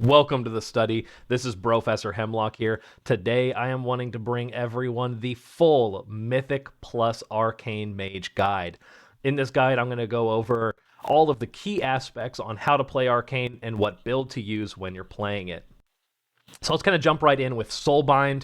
Welcome to the study. This is Professor Hemlock here. Today I am wanting to bring everyone the full Mythic plus Arcane Mage guide. In this guide, I'm going to go over all of the key aspects on how to play Arcane and what build to use when you're playing it. So let's kind of jump right in with Soulbind.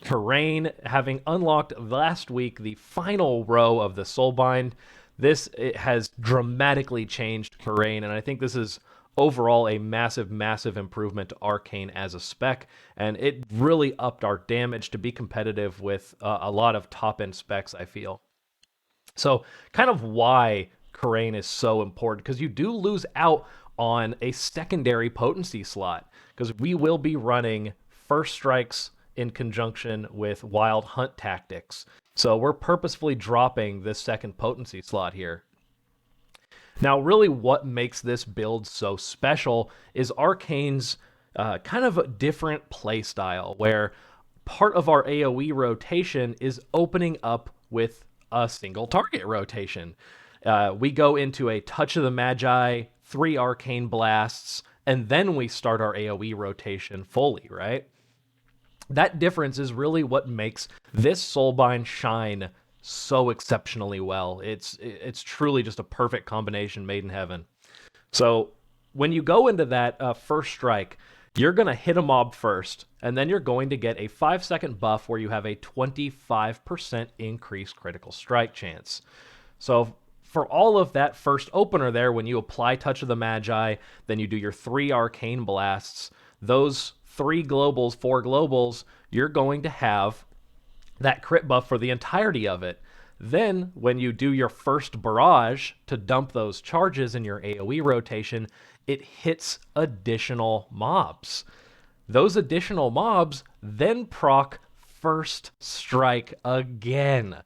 Terrain, having unlocked last week the final row of the Soulbind, it has dramatically changed Terrain, and I think this is overall a massive improvement to Arcane as a spec, and it really upped our damage to be competitive with a lot of top-end specs, I feel. So kind of why Terrain is so important, because you do lose out on a secondary potency slot, because we will be running First Strikes in conjunction with Wild Hunt tactics. So we're purposefully dropping this second potency slot here. Now, really what makes this build so special is Arcane's kind of a different playstyle, where part of our AoE rotation is opening up with a single target rotation. We go into a Touch of the Magi, 3 Arcane Blasts, and then we start our AoE rotation fully, right? That difference is really what makes this Soulbind shine so exceptionally well. It's truly just a perfect combination made in heaven. So when you go into that first strike, you're going to hit a mob first, and then you're going to get a 5-second buff where you have a 25% increased critical strike chance. So for all of that first opener there, when you apply Touch of the Magi, then you do your 3 Arcane Blasts, those 4 globals, you're going to have that crit buff for the entirety of it. Then, when you do your first barrage to dump those charges in your AoE rotation, it hits additional mobs. Those additional mobs then proc First Strike again.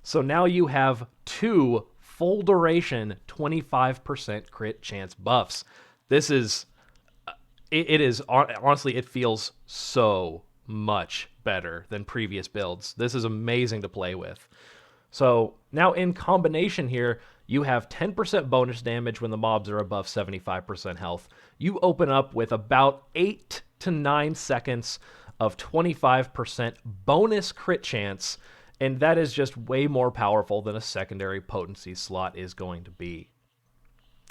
So now you have 2 full duration 25% crit chance buffs. This is it is honestly, it feels so much better than previous builds. This is amazing to play with. So now in combination here, you have 10% bonus damage when the mobs are above 75% health. You open up with about 8 to 9 seconds of 25% bonus crit chance, and that is just way more powerful than a secondary potency slot is going to be.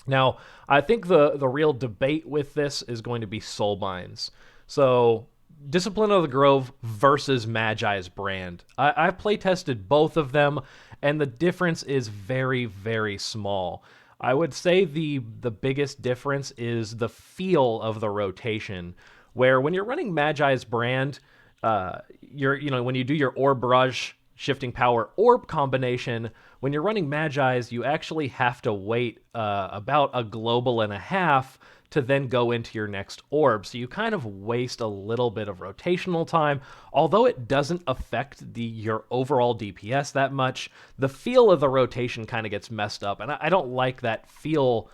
Now, I think the real debate with this is going to be Soulbinds. So, Discipline of the Grove versus Magi's Brand. I've playtested both of them, and the difference is very small. I would say the biggest difference is the feel of the rotation, where when you're running Magi's Brand, when you do your Orb Barrage Shifting Power Orb combination, when you're running Magi's, you actually have to wait about a global and a half to then go into your next orb. So you kind of waste a little bit of rotational time. Although it doesn't affect your overall DPS that much, the feel of the rotation kind of gets messed up, and I don't like that feel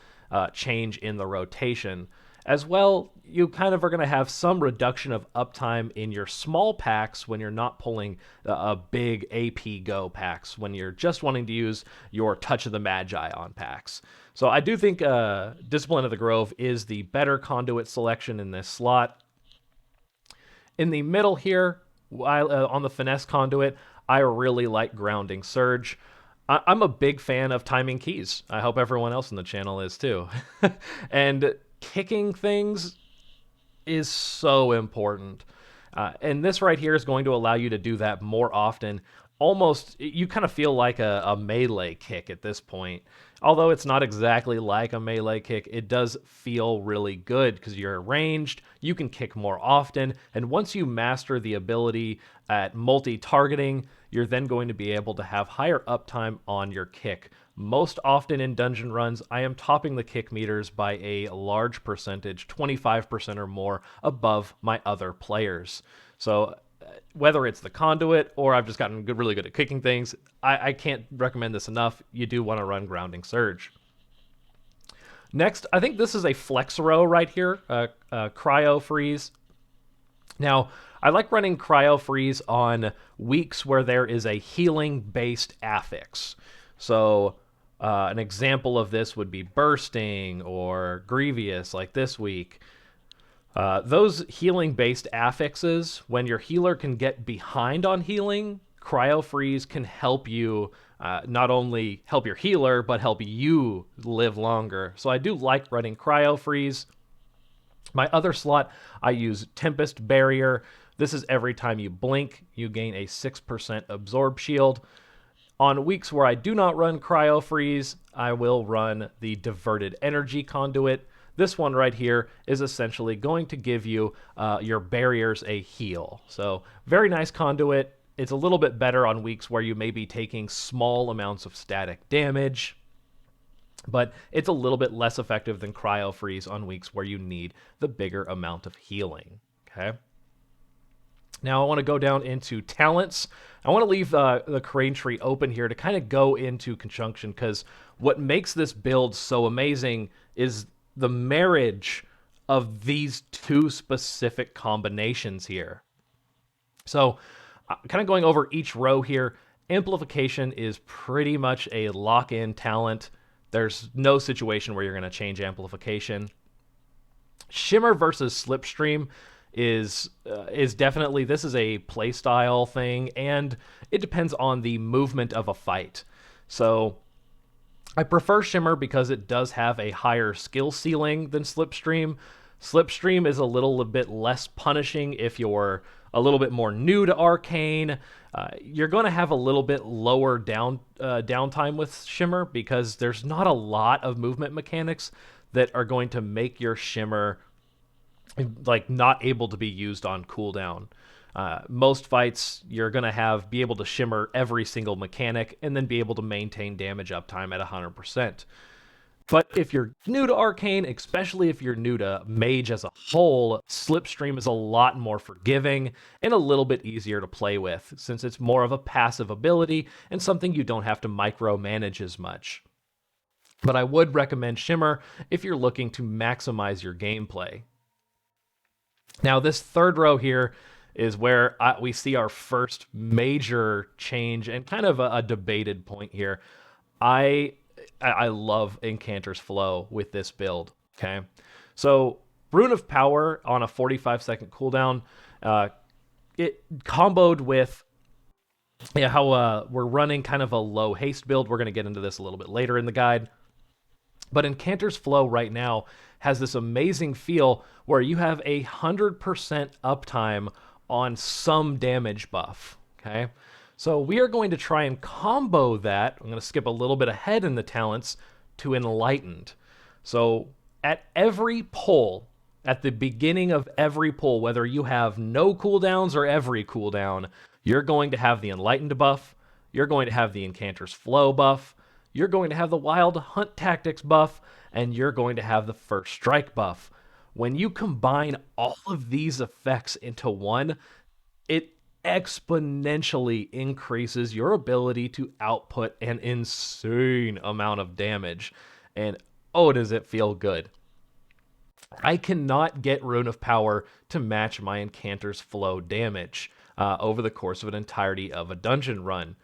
change in the rotation. As well, you kind of are going to have some reduction of uptime in your small packs when you're not pulling a big AP go packs, when you're just wanting to use your Touch of the Magi on packs. So I do think Discipline of the Grove is the better conduit selection in this slot. In the middle here, on the Finesse conduit, I really like Grounding Surge. I'm a big fan of timing keys. I hope everyone else in the channel is too. And kicking things is so important. And this right here is going to allow you to do that more often. Almost, you kind of feel like a melee kick at this point. Although it's not exactly like a melee kick, it does feel really good because you're ranged, you can kick more often, and once you master the ability at multi-targeting, you're then going to be able to have higher uptime on your kick. Most often in dungeon runs, I am topping the kick meters by a large percentage, 25% or more, above my other players. So whether it's the conduit or I've just gotten really good at kicking things, I can't recommend this enough. You do want to run Grounding Surge. Next, I think this is a flex row right here, Cryo Freeze. Now, I like running Cryo Freeze on weeks where there is a healing-based affix. So an example of this would be Bursting or Grievous, like this week. Those healing-based affixes, when your healer can get behind on healing, Cryo Freeze can help you not only help your healer, but help you live longer. So I do like running Cryo Freeze. My other slot, I use Tempest Barrier. This is every time you blink, you gain a 6% absorb shield. On weeks where I do not run Cryo Freeze, I will run the Diverted Energy Conduit. This one right here is essentially going to give you your barriers a heal. So very nice conduit. It's a little bit better on weeks where you may be taking small amounts of static damage, but it's a little bit less effective than Cryo Freeze on weeks where you need the bigger amount of healing. Okay. Now I want to go down into talents. I want to leave the Crane tree open here to kind of go into conjunction, because what makes this build so amazing is the marriage of these two specific combinations here. So kind of going over each row here, Amplification is pretty much a lock-in talent. There's no situation where you're going to change Amplification. Shimmer versus Slipstream is definitely, this is a playstyle thing, and it depends on the movement of a fight. So I prefer Shimmer because it does have a higher skill ceiling than Slipstream. Slipstream is a little bit less punishing if you're a little bit more new to Arcane. You're going to have a little bit lower downtime with Shimmer because there's not a lot of movement mechanics that are going to make your Shimmer like not able to be used on cooldown. Most fights, you're going to be able to shimmer every single mechanic and then be able to maintain damage uptime at 100%. But if you're new to Arcane, especially if you're new to Mage as a whole, Slipstream is a lot more forgiving and a little bit easier to play with, since it's more of a passive ability and something you don't have to micromanage as much. But I would recommend Shimmer if you're looking to maximize your gameplay. Now, this third row here is where we see our first major change and kind of a debated point here. I love Incanter's Flow with this build, okay? So Rune of Power on a 45-second cooldown, it comboed with how we're running kind of a low haste build. We're going to get into this a little bit later in the guide. But Incanter's Flow right now has this amazing feel where you have 100% uptime on some damage buff, okay? So we are going to try and combo that. I'm going to skip a little bit ahead in the talents to Enlightened. So at every pull, at the beginning of every pull, whether you have no cooldowns or every cooldown, you're going to have the Enlightened buff, you're going to have the Incanter's Flow buff, you're going to have the Wild Hunt Tactics buff, and you're going to have the First Strike buff. When you combine all of these effects into one, it exponentially increases your ability to output an insane amount of damage. And oh, does it feel good. I cannot get Rune of Power to match my Incanter's Flow damage over the course of an entirety of a dungeon run.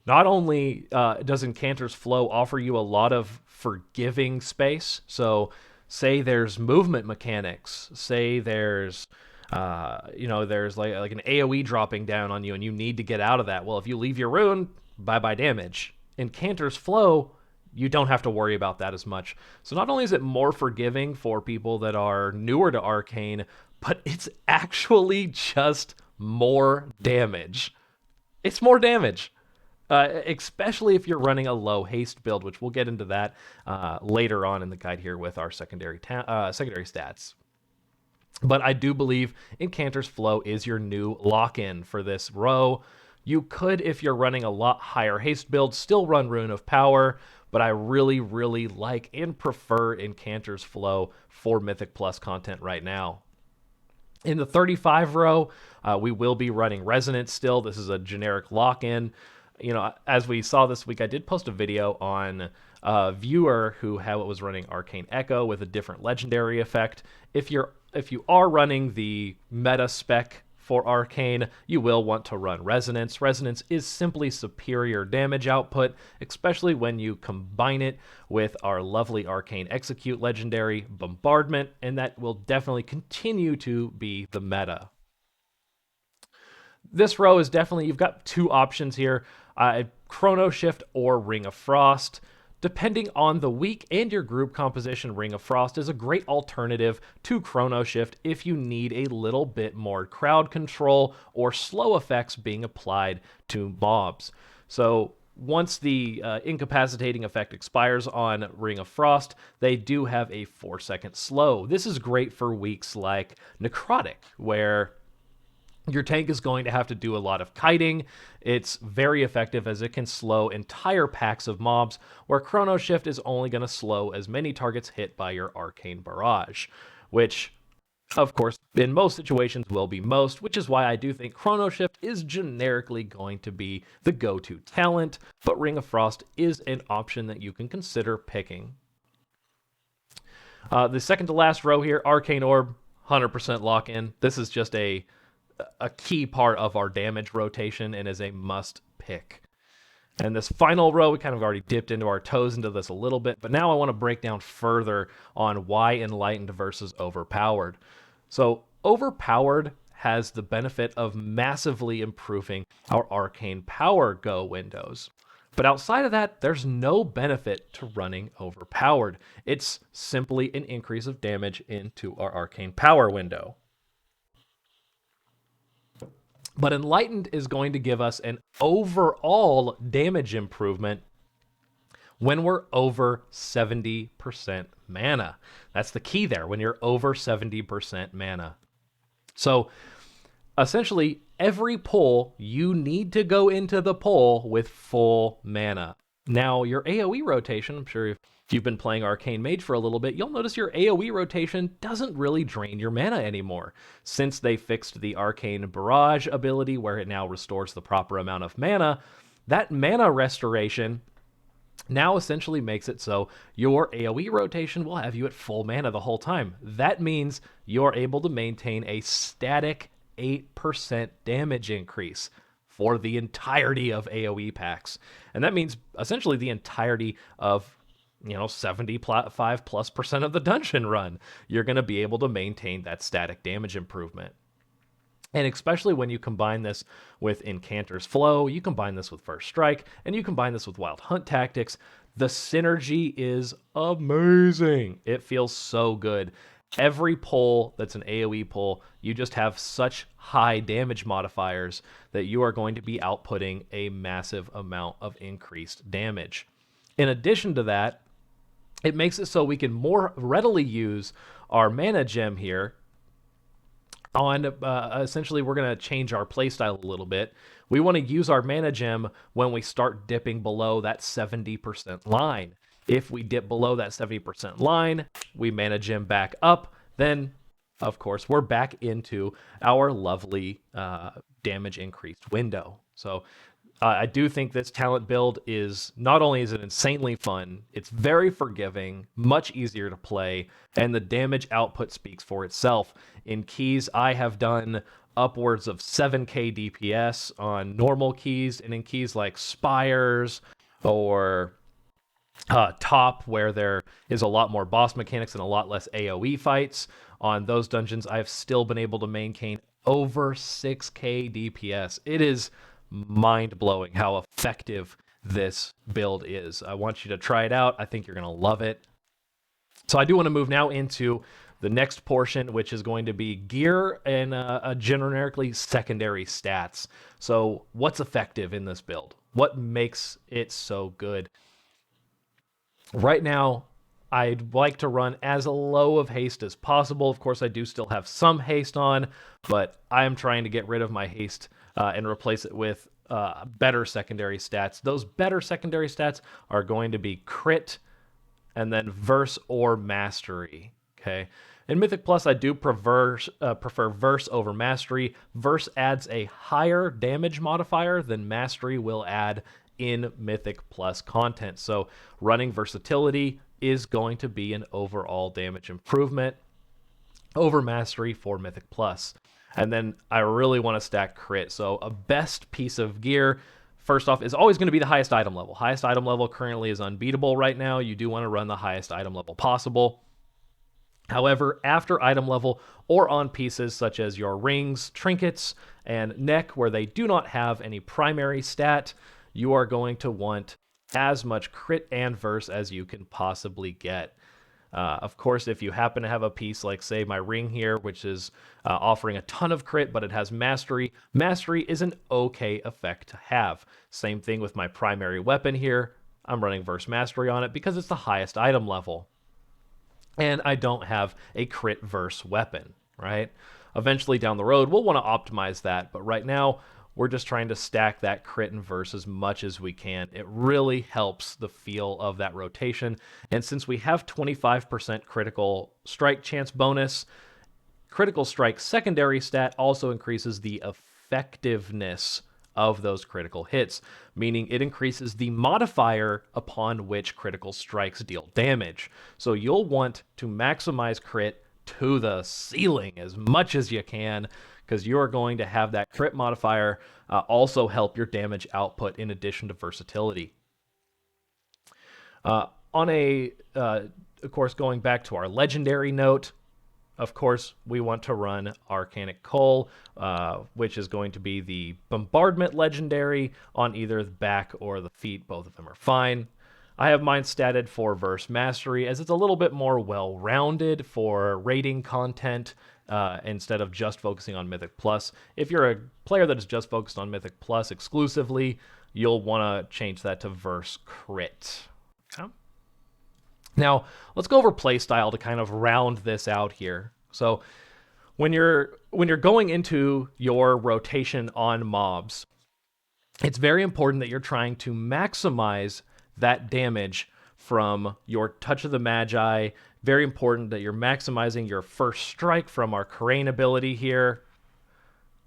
Not only does Incanter's Flow offer you a lot of forgiving space, so say there's movement mechanics, say there's there's like an AoE dropping down on you and you need to get out of that. Well, if you leave your rune, bye-bye damage. Incanter's Flow, you don't have to worry about that as much. So not only is it more forgiving for people that are newer to Arcane, but it's actually just more damage. It's more damage. Especially if you're running a low haste build, which we'll get into that later on in the guide here with our secondary stats. But I do believe Incanter's Flow is your new lock-in for this row. You could, if you're running a lot higher haste build, still run Rune of Power, but I really, really like and prefer Incanter's Flow for Mythic Plus content right now. In the 35 row, we will be running Resonance still. This is a generic lock-in. You know, as we saw this week, I did post a video on a viewer who was running Arcane Echo with a different legendary effect. If you are running the meta spec for Arcane, you will want to run Resonance. Resonance is simply superior damage output, especially when you combine it with our lovely Arcane Execute legendary, Bombardment, and that will definitely continue to be the meta. This row is definitely, you've got two options here, Chrono Shift or Ring of Frost. Depending on the week and your group composition, Ring of Frost is a great alternative to Chrono Shift if you need a little bit more crowd control or slow effects being applied to mobs. So once the incapacitating effect expires on Ring of Frost, they do have a 4-second slow. This is great for weeks like Necrotic, where your tank is going to have to do a lot of kiting. It's very effective as it can slow entire packs of mobs, where Chrono Shift is only going to slow as many targets hit by your Arcane Barrage, which, of course, in most situations will be most, which is why I do think Chrono Shift is generically going to be the go-to talent, but Ring of Frost is an option that you can consider picking. The second to last row here, Arcane Orb, 100% lock-in. This is just a key part of our damage rotation and is a must pick. And this final row, we kind of already dipped into our toes into this a little bit, but now I want to break down further on why Enlightened versus Overpowered. So Overpowered has the benefit of massively improving our Arcane Power Go windows. But outside of that, there's no benefit to running Overpowered. It's simply an increase of damage into our Arcane Power window. But Enlightened is going to give us an overall damage improvement when we're over 70% mana. That's the key there, when you're over 70% mana. So essentially, every pull, you need to go into the pull with full mana. Now, your AoE rotation, I'm sure if you've been playing Arcane Mage for a little bit, you'll notice your AoE rotation doesn't really drain your mana anymore. Since they fixed the Arcane Barrage ability, where it now restores the proper amount of mana, that mana restoration now essentially makes it so your AoE rotation will have you at full mana the whole time. That means you're able to maintain a static 8% damage increase for the entirety of AoE packs. And that means essentially the entirety of 75+% of the dungeon run, you're going to be able to maintain that static damage improvement. And especially when you combine this with Incanter's Flow, you combine this with First Strike, and you combine this with Wild Hunt tactics, the synergy is amazing. It feels so good. Every pull that's an AoE pull, you just have such high damage modifiers that you are going to be outputting a massive amount of increased damage. In addition to that, it makes it so we can more readily use our mana gem here on, essentially we're going to change our playstyle a little bit. We want to use our mana gem when we start dipping below that 70% line. If we dip below that 70% line, we mana gem back up, then of course we're back into our lovely damage increased window. So I do think this talent build is, not only is it insanely fun, it's very forgiving, much easier to play, and the damage output speaks for itself. In keys, I have done upwards of 7k DPS on normal keys, and in keys like Spires or Top, where there is a lot more boss mechanics and a lot less AoE fights, on those dungeons I've still been able to maintain over 6k DPS. It is mind-blowing how effective this build is. I want you to try it out. I think you're going to love it. So I do want to move now into the next portion, which is going to be gear and generically secondary stats. So what's effective in this build? What makes it so good? Right now, I'd like to run as low of haste as possible. Of course, I do still have some haste on, but I am trying to get rid of my haste and replace it with better secondary stats. Those better secondary stats are going to be crit and then verse or mastery. Okay. In Mythic Plus, I do prefer verse over mastery. Verse adds a higher damage modifier than mastery will add in Mythic Plus content. So running versatility is going to be an overall damage improvement. over mastery for Mythic Plus. And then I really want to stack crit. So a best piece of gear, first off, is always going to be the highest item level. Highest item level currently is unbeatable right now. You do want to run the highest item level possible. However, after item level or on pieces such as your rings, trinkets, and neck where they do not have any primary stat, you are going to want as much crit and verse as you can possibly get. Of course, if you happen to have a piece like, say, my ring here, which is offering a ton of crit, but it has mastery, mastery is an okay effect to have. Same thing with my primary weapon here. I'm running verse mastery on it because it's the highest item level. And I don't have a crit verse weapon, right? Eventually down the road, we'll want to optimize that, but right now, we're just trying to stack that crit and verse as much as we can. It really helps the feel of that rotation. And since we have 25% critical strike chance bonus, critical strike secondary stat also increases the effectiveness of those critical hits, meaning it increases the modifier upon which critical strikes deal damage. So you'll want to maximize crit to the ceiling as much as you can, because you're going to have that crit modifier also help your damage output in addition to versatility. Of course, going back to our legendary note, of course, we want to run Arcanic Coal, which is going to be the Bombardment legendary on either the back or the feet. Both of them are fine. I have mine statted for Verse Mastery, as it's a little bit more well-rounded for raiding content instead of just focusing on Mythic Plus. If you're a player that is just focused on Mythic Plus exclusively, you'll want to change that to Verse Crit. Okay. Now, let's go over playstyle to kind of round this out here. So, when you're going into your rotation on mobs, it's very important that you're trying to maximize that damage from your Touch of the Magi. Very important that you're maximizing your first strike from our Arcane ability here.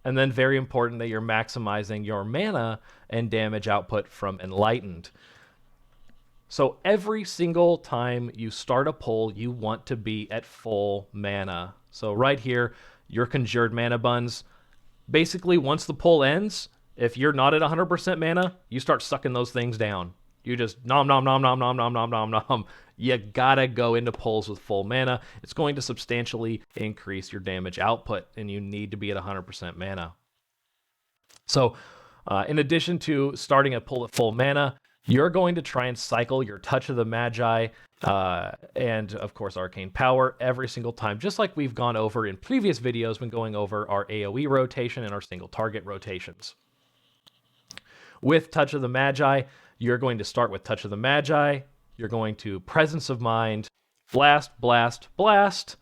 And then very important that you're maximizing your mana and damage output from Enlightened. So every single time you start a pull, you want to be at full mana. So right here, your Conjured Mana Buns. Basically, once the pull ends, if you're not at 100% mana, you start sucking those things down. You just nom nom nom nom nom nom nom nom nom. You gotta go into pulls with full mana. It's going to substantially increase your damage output, and you need to be at 100% mana. So, in addition to starting a pull at full mana, you're going to try and cycle your Touch of the Magi and, of course, Arcane Power every single time, just like we've gone over in previous videos when going over our AoE rotation and our single target rotations. With Touch of the Magi, you're going to start with Touch of the Magi, you're going to Presence of Mind, Blast, Blast, Blast,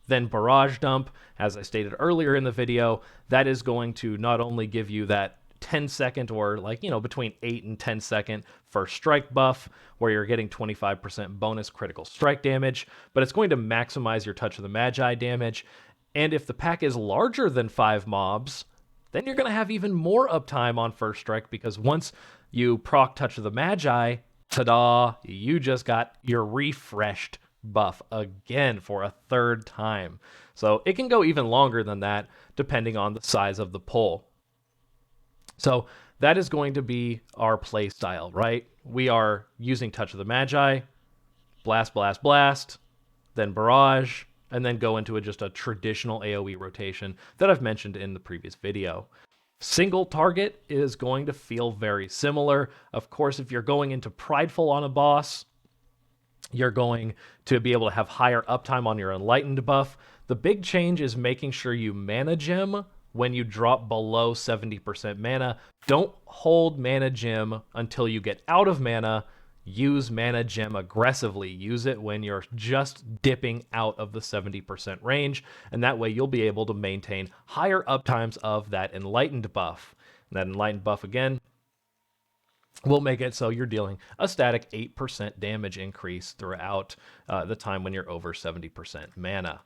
then Barrage Dump. As I stated earlier in the video, that is going to not only give you that 10-second or between 8 and 10-second first strike buff where you're getting 25% bonus critical strike damage, but it's going to maximize your Touch of the Magi damage. And if the pack is larger than 5 mobs, then you're going to have even more uptime on first strike, because once you proc Touch of the Magi, ta-da, you just got your refreshed buff again for a third time. So it can go even longer than that depending on the size of the pull. So that is going to be our play style, right? We are using Touch of the Magi, Blast, Blast, Blast, then Barrage, and then go into just a traditional AoE rotation that I've mentioned in the previous video. Single target is going to feel very similar. Of course, if you're going into Prideful on a boss, you're going to be able to have higher uptime on your Enlightened buff. The big change is making sure you mana gem when you drop below 70% mana. Don't hold mana gem until you get out of mana. Use mana gem aggressively. Use it when you're just dipping out of the 70% range, and that way you'll be able to maintain higher uptimes of that Enlightened buff. And that Enlightened buff, again, will make it so you're dealing a static 8% damage increase throughout the time when you're over 70% mana.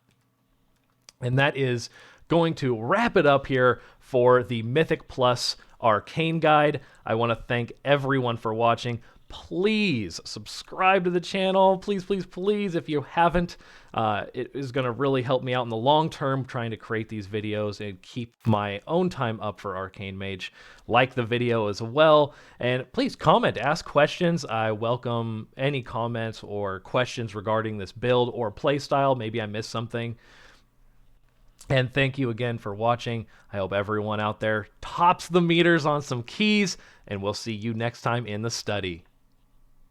And that is going to wrap it up here for the Mythic Plus Arcane Guide. I want to thank everyone for watching. please subscribe to the channel. Please, please, please, if you haven't. It is going to really help me out in the long term trying to create these videos and keep my own time up for Arcane Mage. Like the video as well. And please comment, ask questions. I welcome any comments or questions regarding this build or playstyle. Maybe I missed something. And thank you again for watching. I hope everyone out there tops the meters on some keys, and we'll see you next time in the study.